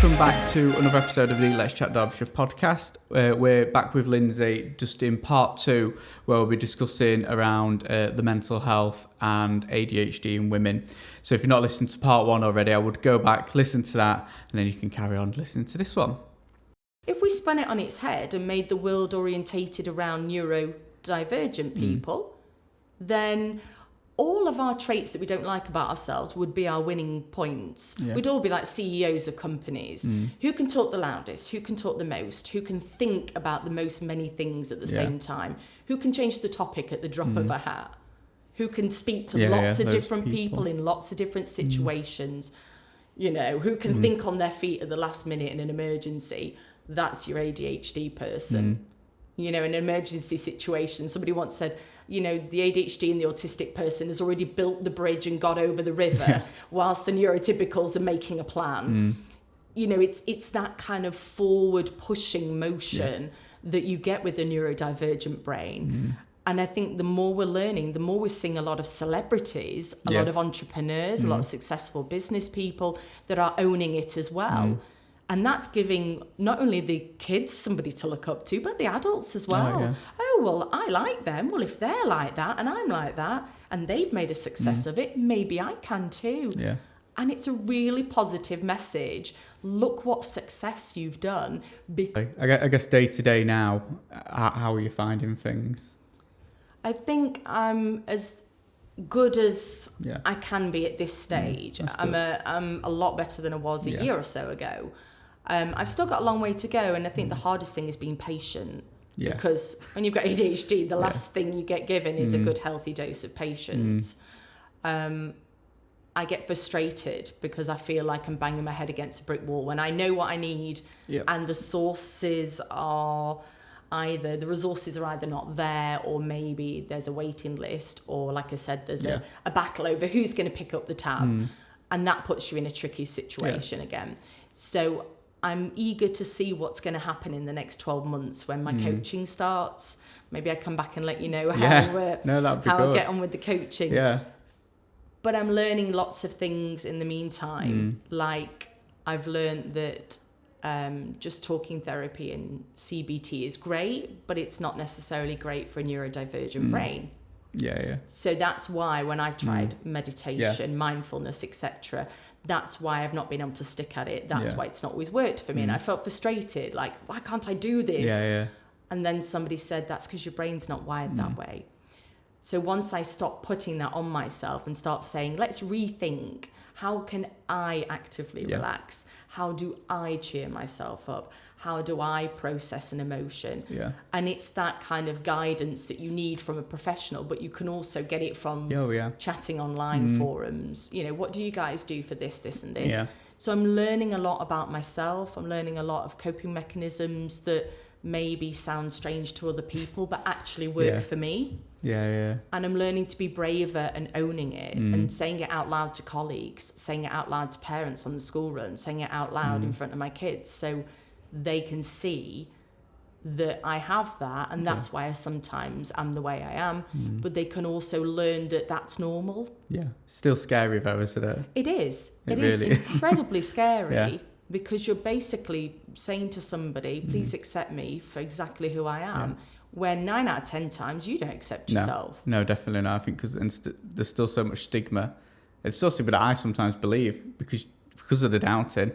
welcome back to another episode of the Let's Chat Derbyshire podcast. We're back with Lindsay just in part 2, where we'll be discussing around the mental health and ADHD in women. So if you're not listening to part 1 already, I would go back, listen to that, and then you can carry on listening to this one. If we spun it on its head and made the world orientated around neurodivergent people, then all of our traits that we don't like about ourselves would be our winning points. Yeah. We'd all be like CEOs of companies. Who can talk the loudest? Who can talk the most? Who can think about the most many things at the same time? Who can change the topic at the drop of a hat? Who can speak to lots of different people in lots of different situations? You know, who can think on their feet at the last minute in an emergency? That's your ADHD person. You know, in an emergency situation, somebody once said, you know, the ADHD and the autistic person has already built the bridge and got over the river, whilst the neurotypicals are making a plan. You know, it's that kind of forward pushing motion that you get with a neurodivergent brain. And I think the more we're learning, the more we're seeing a lot of celebrities, a lot of entrepreneurs, a lot of successful business people that are owning it as well. And that's giving not only the kids somebody to look up to, but the adults as well. Oh, well, I like them. Well, if they're like that and I'm like that and they've made a success of it, maybe I can too. And it's a really positive message. Look what success you've done. I guess day to day now, how are you finding things? I think I'm as good as I can be at this stage. I'm a lot better than I was a year or so ago. I've still got a long way to go, and I think the hardest thing is being patient. Because when you've got ADHD, the last thing you get given is a good healthy dose of patience. I get frustrated because I feel like I'm banging my head against a brick wall when I know what I need and the resources are either not there, or maybe there's a waiting list, or like I said, there's a battle over who's going to pick up the tab, and that puts you in a tricky situation again. So I'm eager to see what's going to happen in the next 12 months when my coaching starts. Maybe I come back and let you know how I get on with the coaching. But I'm learning lots of things in the meantime. Like I've learned that just talking therapy and CBT is great, but it's not necessarily great for a neurodivergent brain. So that's why when I've tried meditation, mindfulness, etc., that's why I've not been able to stick at it. That's why it's not always worked for me. And I felt frustrated, like, why can't I do this? And then somebody said, that's because your brain's not wired that way. So once I stop putting that on myself and start saying, let's rethink, how can I actively relax? How do I cheer myself up? How do I process an emotion? And it's that kind of guidance that you need from a professional, but you can also get it from chatting online forums. You know, what do you guys do for this, this and this? So I'm learning a lot about myself. I'm learning a lot of coping mechanisms that maybe sound strange to other people, but actually work for me. And I'm learning to be braver and owning it and saying it out loud to colleagues, saying it out loud to parents on the school run, saying it out loud in front of my kids, so they can see that I have that, and that's why I sometimes am the way I am, but they can also learn that that's normal. Still scary though, isn't it? It is. It is really incredibly scary. Because you're basically saying to somebody, please accept me for exactly who I am, when 9 out of 10 times you don't accept yourself. No, definitely not. I think because there's still so much stigma. It's still something that I sometimes believe because of the doubting.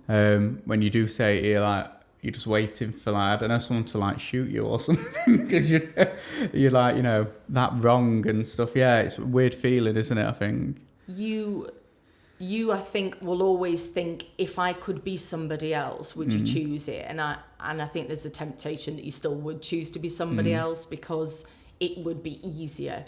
When you do say you're just waiting for, like, I don't know, someone to like shoot you or something because you're like, you know, that wrong and stuff. It's a weird feeling, isn't it? I think you, I think, will always think, if I could be somebody else, would you choose it? And I think there's a temptation that you still would choose to be somebody else because it would be easier.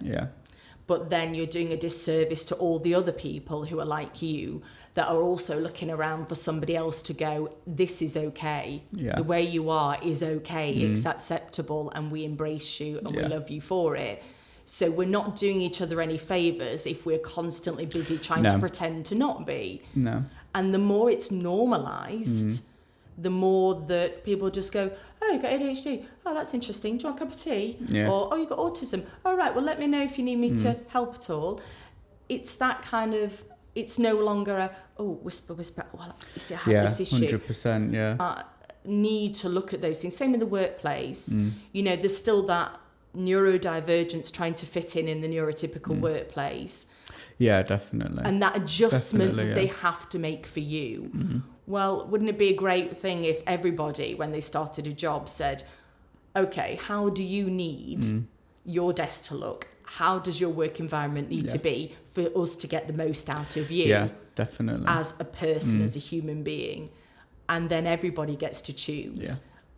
But then you're doing a disservice to all the other people who are like you, that are also looking around for somebody else to go, this is okay. The way you are is okay. It's acceptable, and we embrace you and we love you for it. So we're not doing each other any favours if we're constantly busy trying to pretend to not be. And the more it's normalised, the more that people just go, oh, you've got ADHD. Oh, that's interesting. Do you want a cup of tea? Or, oh, you've got autism. Oh, right, well, let me know if you need me to help at all. It's that kind of it's no longer whisper, well, you see, I have this issue. 100%, yeah. Need to look at those things. Same in the workplace. You know, there's still that neurodivergence trying to fit in the neurotypical workplace. Yeah, definitely. And that adjustment that they have to make for you. Well, wouldn't it be a great thing if everybody, when they started a job, said, okay, how do you need your desk to look? How does your work environment need to be for us to get the most out of you? Yeah, definitely. As a person, as a human being. And then everybody gets to choose. Yeah.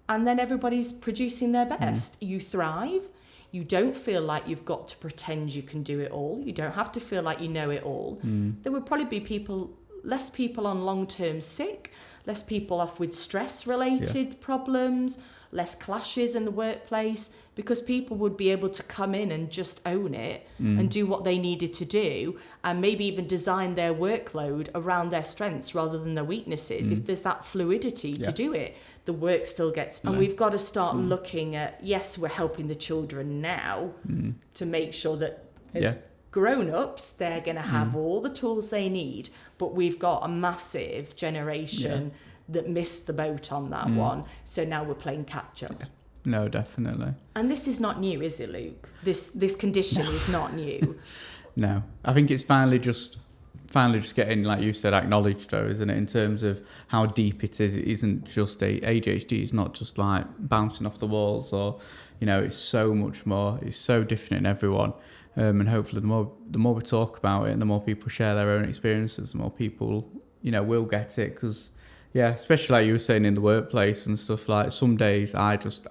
And then everybody's producing their best. You thrive. You don't feel like you've got to pretend you can do it all. You don't have to feel like you know it all. There would probably be less people on long-term sick, less people off with stress-related problems, less clashes in the workplace, because people would be able to come in and just own it and do what they needed to do, and maybe even design their workload around their strengths rather than their weaknesses. If there's that fluidity to do it, the work still gets done. And we've got to start looking at, yes, we're helping the children now to make sure that as grown-ups, they're going to have all the tools they need, but we've got a massive generation that missed the boat on that one, so now we're playing catch-up. No, definitely. And this is not new, is it, Luke? This condition is not new. No, I think it's finally just getting, like you said, acknowledged, though, isn't it, in terms of how deep it is. It isn't just ADHD. It's not just like bouncing off the walls, or, you know, it's so much more. It's so different in everyone. And hopefully the more we talk about it and the more people share their own experiences, the more people, you know, will get it. Because, yeah, especially like you were saying in the workplace and stuff, like some days I just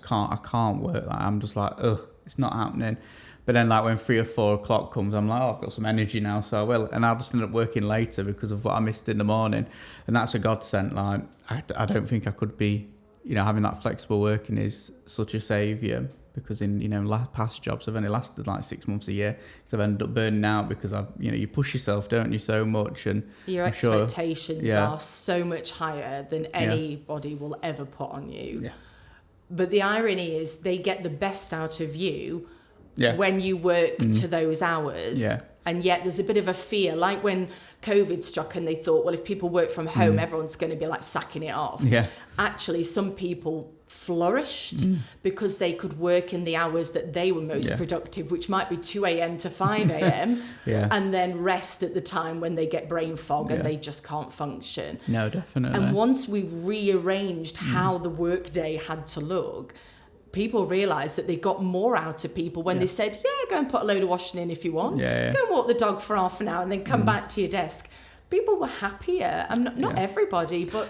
can't work. Like, I'm just like, ugh, it's not happening. But then like when 3 or 4 o'clock comes, I'm like, oh, I've got some energy now, so I will. And I'll just end up working later because of what I missed in the morning. And that's a godsend. Like, I don't think I could be, you know, having that flexible working is such a saviour. Because in, you know, past jobs I've only lasted like 6 months a year, because I've ended up burning out because you push yourself, don't you, so much, and your expectations are so much higher than anybody will ever put on you. Yeah. But the irony is they get the best out of you when you work to those hours. Yeah. And yet there's a bit of a fear, like when COVID struck and they thought, well, if people work from home, everyone's going to be like sacking it off. Yeah. Actually, some people flourished because they could work in the hours that they were most productive, which might be 2 a.m. to 5 a.m. And then rest at the time when they get brain fog and they just can't function. No, definitely. And once we've rearranged how the workday had to look, people realised that they got more out of people when they said, go and put a load of washing in if you want. Go and walk the dog for half an hour and then come back to your desk. People were happier. Not everybody, but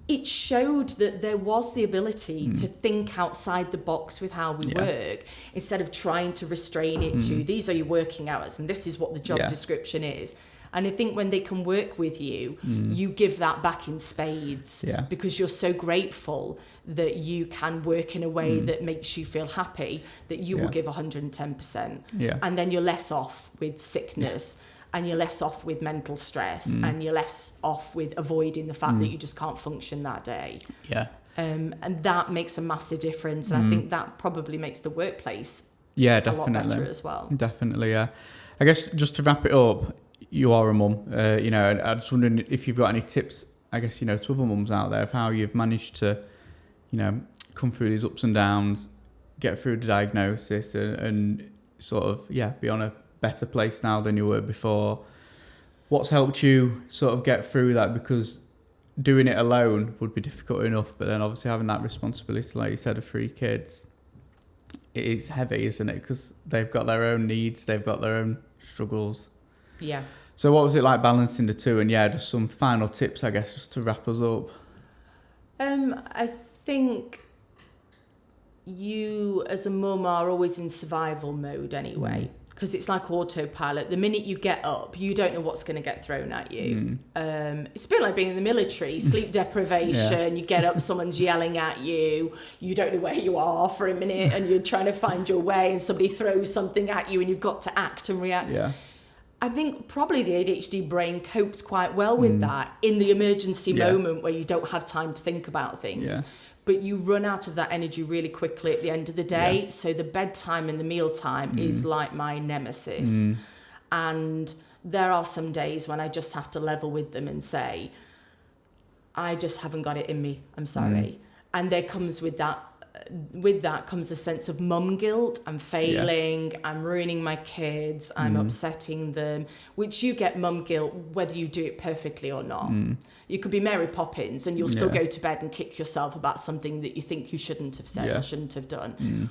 it showed that there was the ability to think outside the box with how we work, instead of trying to restrain it to, these are your working hours and this is what the job description is. And I think when they can work with you, you give that back in spades, because you're so grateful that you can work in a way that makes you feel happy, that you will give 110%. Yeah. And then you're less off with sickness, and you're less off with mental stress, and you're less off with avoiding the fact that you just can't function that day. Yeah. And that makes a massive difference. And I think that probably makes the workplace a lot better as well. Definitely, yeah. I guess just to wrap it up, you are a mum, you know, and I was wondering if you've got any tips, I guess, you know, to other mums out there of how you've managed to, you know, come through these ups and downs, get through the diagnosis and sort of, be on a better place now than you were before. What's helped you sort of get through that? Because doing it alone would be difficult enough, but then obviously having that responsibility, like you said, of 3 kids, it's heavy, isn't it? Because they've got their own needs, they've got their own struggles. Yeah. So what was it like balancing the two? And just some final tips, I guess, just to wrap us up. I think you as a mum are always in survival mode anyway, because it's like autopilot. The minute you get up, you don't know what's going to get thrown at you. It's a bit like being in the military, sleep deprivation. You get up, someone's yelling at you, you don't know where you are for a minute, and you're trying to find your way, and somebody throws something at you and you've got to act and react. Yeah. I think probably the ADHD brain copes quite well with that in the emergency moment where you don't have time to think about things. Yeah. But you run out of that energy really quickly at the end of the day. Yeah. So the bedtime and the mealtime is like my nemesis. And there are some days when I just have to level with them and say, I just haven't got it in me. I'm sorry. And there comes with that comes a sense of mum guilt. I'm failing. I'm ruining my kids. I'm upsetting them, which you get mum guilt whether you do it perfectly or not. You could be Mary Poppins and you'll still go to bed and kick yourself about something that you think you shouldn't have said or shouldn't have done.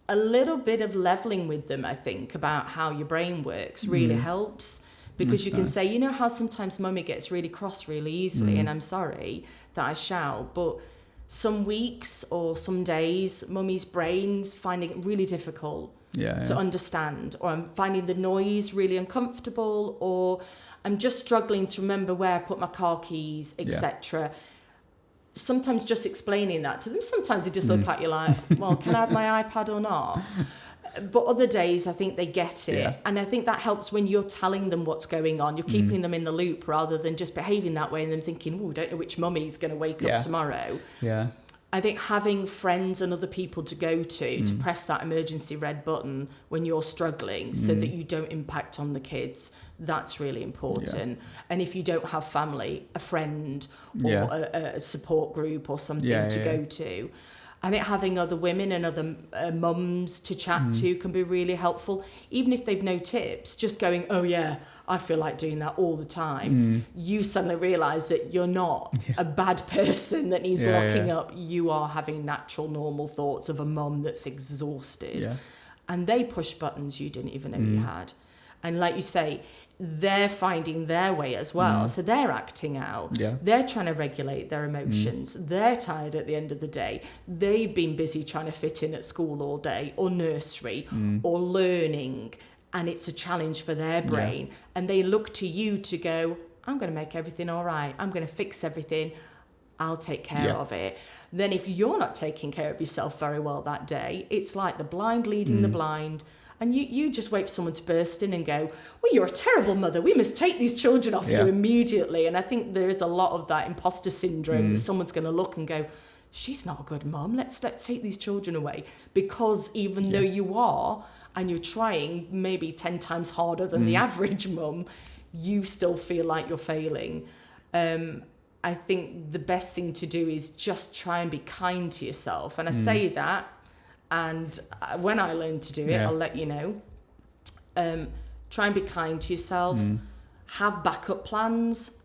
A little bit of leveling with them, I think, about how your brain works really helps. Because you can say, you know how sometimes mummy gets really cross really easily, and I'm sorry that I shout, but some weeks or some days, mummy's brain's finding it really difficult to understand, or I'm finding the noise really uncomfortable, or I'm just struggling to remember where I put my car keys, etc. Sometimes just explaining that to them, sometimes they just look at you like, well, can I have my iPad or not? But other days, I think they get it. And I think that helps when you're telling them what's going on. You're keeping them in the loop rather than just behaving that way and them thinking, oh, don't know which mummy's going to wake up tomorrow. I think having friends and other people to go to press that emergency red button when you're struggling so that you don't impact on the kids, that's really important. And if you don't have family, a friend or a support group or something to go to. I think having other women and other mums to chat to can be really helpful. Even if they've no tips, just going, oh yeah, I feel like doing that all the time. You suddenly realise that you're not a bad person that needs locking up. You are having natural, normal thoughts of a mum that's exhausted. And they push buttons you didn't even know you had. And like you say, they're finding their way as well. So they're acting out. They're trying to regulate their emotions. They're tired at the end of the day. They've been busy trying to fit in at school all day or nursery or learning. And it's a challenge for their brain. And they look to you to go, I'm going to make everything all right. I'm going to fix everything. I'll take care of it. Then if you're not taking care of yourself very well that day, it's like the blind leading the blind. And you just wait for someone to burst in and go, well, you're a terrible mother. We must take these children off you immediately. And I think there's a lot of that imposter syndrome that someone's going to look and go, she's not a good mum. Let's take these children away. Because even though you are, and you're trying maybe 10 times harder than the average mum, you still feel like you're failing. I think the best thing to do is just try and be kind to yourself. And I say that, and when I learn to do it, I'll let you know. Try and be kind to yourself. Have backup plans.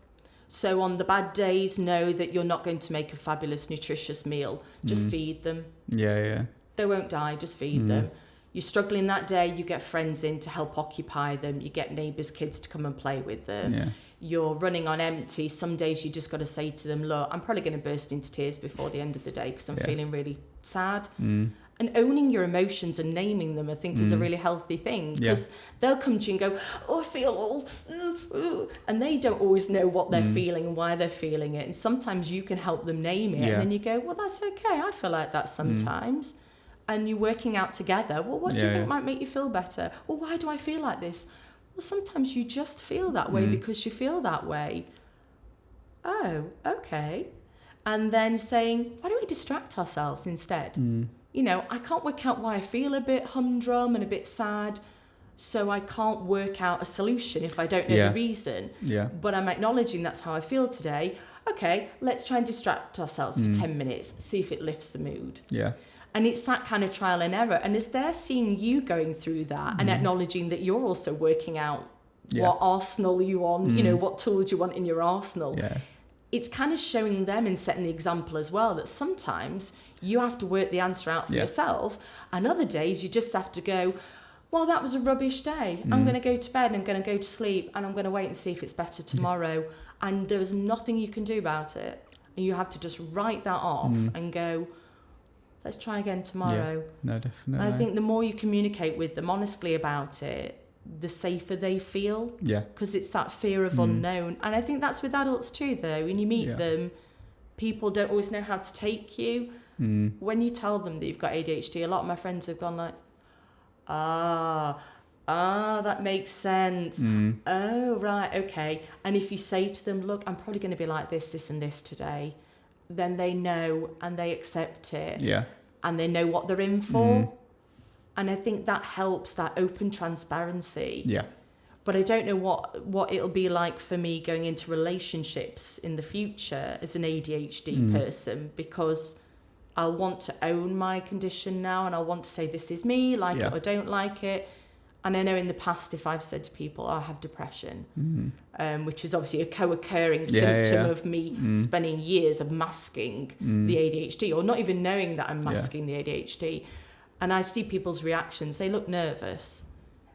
So on the bad days, know that you're not going to make a fabulous, nutritious meal. Just feed them. They won't die, just feed them. You're struggling that day, you get friends in to help occupy them. You get neighbours' kids to come and play with them. You're running on empty. Some days you just got to say to them, look, I'm probably going to burst into tears before the end of the day because I'm feeling really sad. And owning your emotions and naming them, I think, is a really healthy thing. Because they'll come to you and go, oh, I feel all... And they don't always know what they're feeling and why they're feeling it. And sometimes you can help them name it. And then you go, well, that's okay. I feel like that sometimes. And you're working out together. Well, what do you think might make you feel better? Well, why do I feel like this? Well, sometimes you just feel that way because you feel that way. Oh, okay. And then saying, why don't we distract ourselves instead? You know, I can't work out why I feel a bit humdrum and a bit sad, so I can't work out a solution if I don't know the reason. But I'm acknowledging that's how I feel today. Okay, let's try and distract ourselves for 10 minutes, see if it lifts the mood. And it's that kind of trial and error. And as they're seeing you going through that and acknowledging that you're also working out what arsenal you want, you know, what tools you want in your arsenal, it's kind of showing them and setting the example as well that sometimes you have to work the answer out for yourself. And other days you just have to go, well, that was a rubbish day. I'm going to go to bed and I'm going to go to sleep and I'm going to wait and see if it's better tomorrow. And there's nothing you can do about it. And you have to just write that off and go, let's try again tomorrow. No, definitely. And I think the more you communicate with them honestly about it, the safer they feel. Because it's that fear of unknown. And I think that's with adults too, though. When you meet them, people don't always know how to take you. When you tell them that you've got ADHD, a lot of my friends have gone like, that makes sense. Oh, right, okay. And if you say to them, look, I'm probably going to be like this and this today, then they know and they accept it. And they know what they're in for. And I think that helps, that open transparency. But I don't know what it'll be like for me going into relationships in the future as an ADHD person, because I'll want to own my condition now, and I'll want to say, this is me, like it or don't like it. And I know in the past, if I've said to people, I have depression, which is obviously a co-occurring symptom of me spending years of masking the ADHD, or not even knowing that I'm masking the ADHD. And I see people's reactions. They look nervous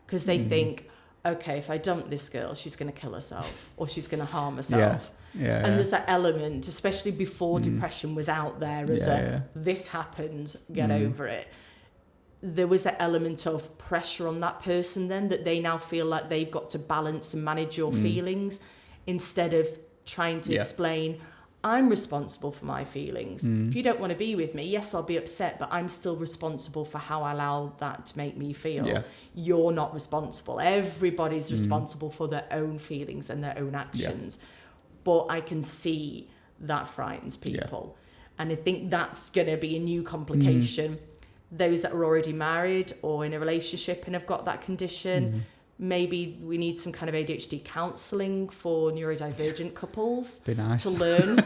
because they think, okay, if I dump this girl, she's going to kill herself or she's going to harm herself. And there's that element, especially before depression was out there as this happens, get over it. There was an element of pressure on that person then, that they now feel like they've got to balance and manage your feelings, instead of trying to explain, I'm responsible for my feelings. If you don't want to be with me, yes, I'll be upset, but I'm still responsible for how I allow that to make me feel. You're not responsible. Everybody's responsible for their own feelings and their own actions. But I can see that frightens people. And I think that's going to be a new complication. Those that are already married or in a relationship and have got that condition, maybe we need some kind of ADHD counselling for neurodivergent couples to learn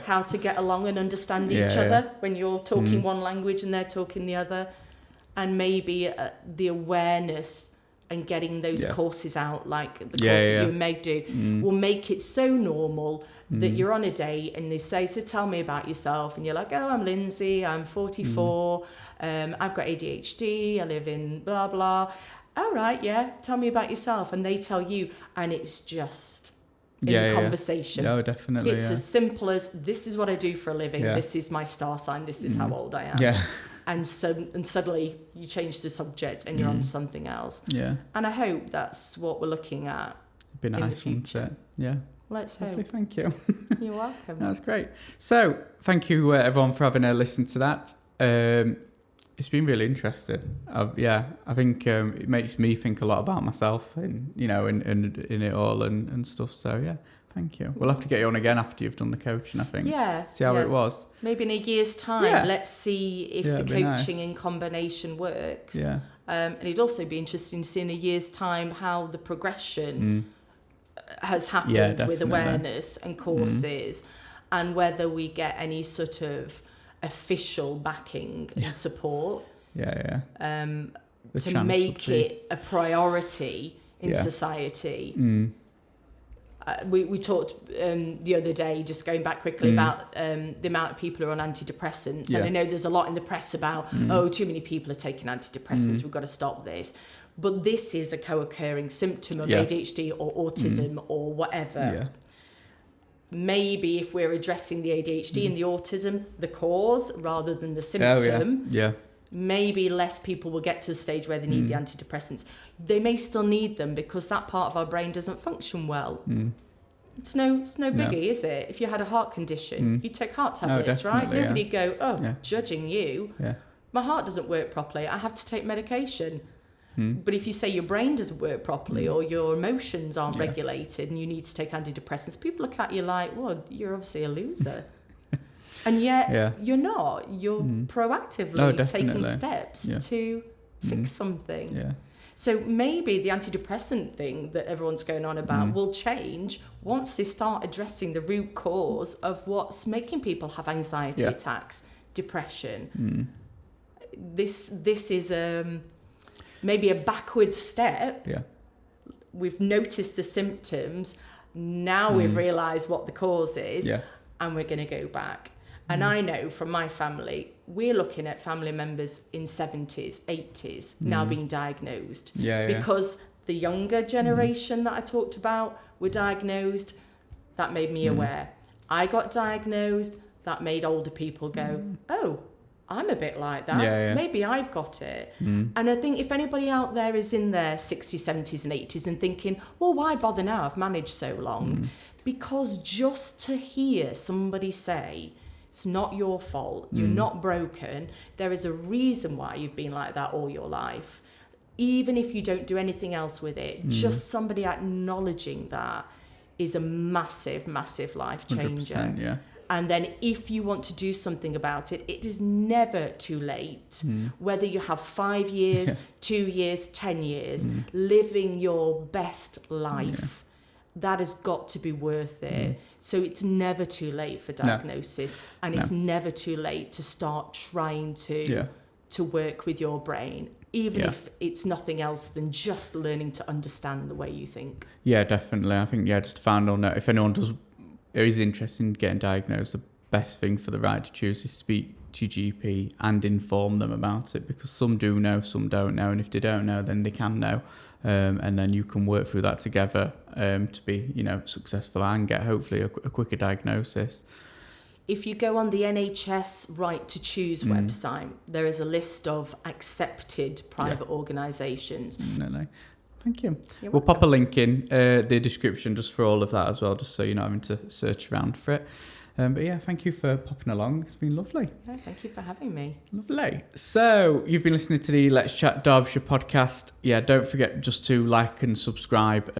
how to get along and understand each other when you're talking one language and they're talking the other. And maybe the awareness and getting those courses out, like the course that you and Meg do, will make it so normal that you're on a date and they say, so tell me about yourself. And you're like, oh, I'm Lindsay, I'm 44, I've got ADHD, I live in blah, blah. All right, tell me about yourself. And they tell you, and it's just in conversation. No, definitely. It's as simple as, this is what I do for a living, this is my star sign, this is how old I am. And suddenly you change the subject and you're on something else. And I hope that's what we're looking at. It'd be nice, wouldn't it? Yeah. Let's Lovely, hope. thank you. You're welcome. That's great. So, thank you everyone for having a listen to that. It's been really interesting. I think it makes me think a lot about myself, and in it all and stuff. So thank you. We'll have to get you on again after you've done the coaching, I think. See how it was. Maybe in a year's time. Let's see if the coaching in combination works. And it'd also be interesting to see in a year's time how the progression has happened with awareness and courses, and whether we get any sort of official backing and support to make it a priority in society. We talked the other day, just going back quickly, about the amount of people who are on antidepressants. And I know there's a lot in the press about, too many people are taking antidepressants, we've got to stop this. But this is a co-occurring symptom of ADHD or autism or whatever. Maybe if we're addressing the ADHD and the autism, the cause rather than the symptom, maybe less people will get to the stage where they need the antidepressants. They may still need them because that part of our brain doesn't function well. It's no biggie, is it? If you had a heart condition, you'd take heart tablets, right? Nobody'd go, judging you. My heart doesn't work properly, I have to take medication. But if you say your brain doesn't work properly or your emotions aren't regulated and you need to take antidepressants, people look at you like, well, you're obviously a loser. And yet you're not. You're proactively taking steps to fix something. So maybe the antidepressant thing that everyone's going on about will change once they start addressing the root cause of what's making people have anxiety attacks, depression. This is maybe a backward step. We've noticed the symptoms. Now we've realised what the cause is, and we're going to go back. And I know from my family, we're looking at family members in 70s, 80s now being diagnosed. Because the younger generation that I talked about were diagnosed, that made me aware. I got diagnosed, that made older people go, oh, I'm a bit like that. Maybe I've got it. And I think if anybody out there is in their 60s, 70s and 80s and thinking, well, why bother now? I've managed so long. Because just to hear somebody say, it's not your fault, you're not broken, there is a reason why you've been like that all your life. Even if you don't do anything else with it, just somebody acknowledging that is a massive, massive life changer. And then if you want to do something about it, it is never too late. Whether you have 5 years, 2 years, 10 years, living your best life, that has got to be worth it. So it's never too late for diagnosis, and it's never too late to start trying to work with your brain, even if it's nothing else than just learning to understand the way you think. Yeah, definitely. I think, just to find on that, if anyone is interested in getting diagnosed, the best thing for the right to choose is speak to your GP and inform them about it, because some do know, some don't know, and if they don't know, then they can know, and then you can work through that together to be, successful and get hopefully a quicker diagnosis. If you go on the NHS Right to Choose website, there is a list of accepted private organisations. Definitely. Thank you. We'll pop a link in the description just for all of that as well, just so you're not having to search around for it. But thank you for popping along. It's been lovely. Yeah, thank you for having me. Lovely. So you've been listening to the Let's Chat Derbyshire podcast. Don't forget just to like and subscribe.